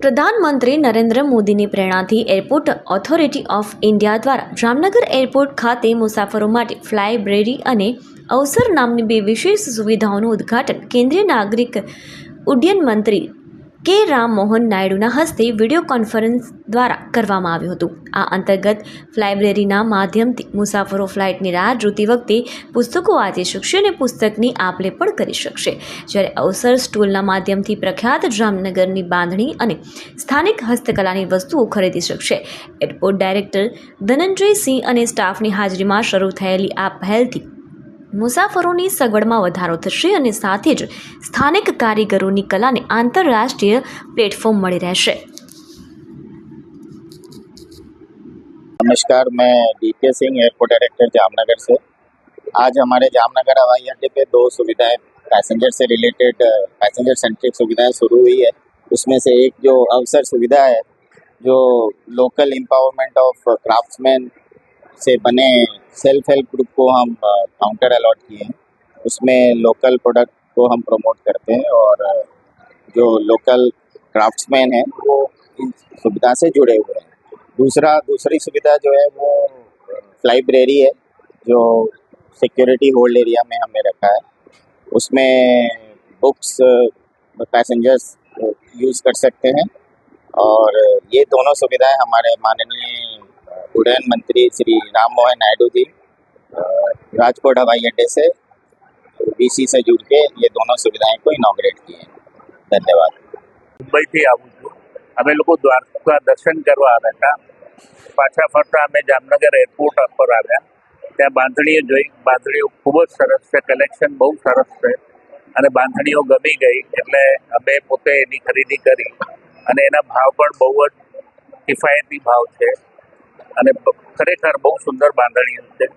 પ્રધાનમંત્રી નરેન્દ્ર મોદીની પ્રેરણાથી એરપોર્ટ ઓથોરિટી ઓફ ઇન્ડિયા દ્વારા જામનગર એરપોર્ટ ખાતે મુસાફરો માટે ફ્લાઇબ્રેરી અને અવસર નામની બે વિશેષ સુવિધાઓનું ઉદ્ઘાટન કેન્દ્રીય નાગરિક ઉડ્ડયન મંત્રી કે રામ મોહન નાયડુના હસ્તે વિડીયો કોન્ફરન્સ દ્વારા કરવામાં આવ્યું હતું. આ અંતર્ગત ફ્લાઇબ્રેરીના માધ્યમથી મુસાફરો ફ્લાઇટની રાહ જોતી વખતે પુસ્તકો વાંચી શકશે અને પુસ્તકની આપ-લે પણ કરી શકશે, જ્યારે અવસર સ્ટોલના માધ્યમથી પ્રખ્યાત જામનગરની બાંધણી અને સ્થાનિક હસ્તકલાની વસ્તુઓ ખરીદી શકશે. એરપોર્ટ ડાયરેક્ટર ધનંજયસિંહ અને સ્ટાફની હાજરીમાં શરૂ થયેલી આ પહેલથી મુસાફરોની સગવડમાં વધારો થશે અને સાથે જ સ્થાનિક કારીગરોની કલાને આંતરરાષ્ટ્રીય प्लेटफॉर्म मળી રહેશે. नमस्कार, मैं DK Singh, airport director Jamnagar से। आज हमारे जामनगर हवाई अड्डे पे दो सुविधाएं पैसेंजर से रिलेटेड पैसेंजर सेंट्रिक सुविधाएं शुरू हुई है। उसमें से एक जो अवसर सुविधा है, जो लोकल एम्पावरमेंट ऑफ क्राफ्ट्समैन से बने सेल्फ हेल्प ग्रुप को हम काउंटर अलॉट किए हैं। उसमें लोकल प्रोडक्ट को हम प्रमोट करते हैं और जो लोकल क्राफ्ट्समैन हैं वो इस सुविधा से जुड़े हुए हैं। दूसरी सुविधा जो है वो लाइब्रेरी है, जो सिक्योरिटी होल्ड एरिया में हमने रखा है। उसमें बुक्स पैसेंजर्स यूज़ कर सकते हैं और ये दोनों सुविधाएं हमारे माननीय उड्डयन मंत्री श्री राम मोहन नायडू जी राजकोट हवाई अड्डे से बीसी से जुड़ के ये दोनों सुविधाएं को इनॉग्रेट किए हैं। धन्यवाद. મુંબઈથી આવું છું. અમે લોકો દ્વારકા દર્શન કરવા આવ્યા હતા. પાછા ફરતા અમે જામનગર એરપોર્ટ પર આવ્યા. ત્યાં બાંધણીઓ જોઈ. બાંધણીઓ ખૂબ જ સરસ છે, કલેક્શન બહુ સરસ છે અને બાંધણીઓ ગમી ગઈ એટલે અમે પોતે એની ખરીદી કરી અને એના ભાવ પણ બહુ જ કિફાયતી ભાવ છે અને ખરેખર બહુ સુંદર બાંધણીઓ છે.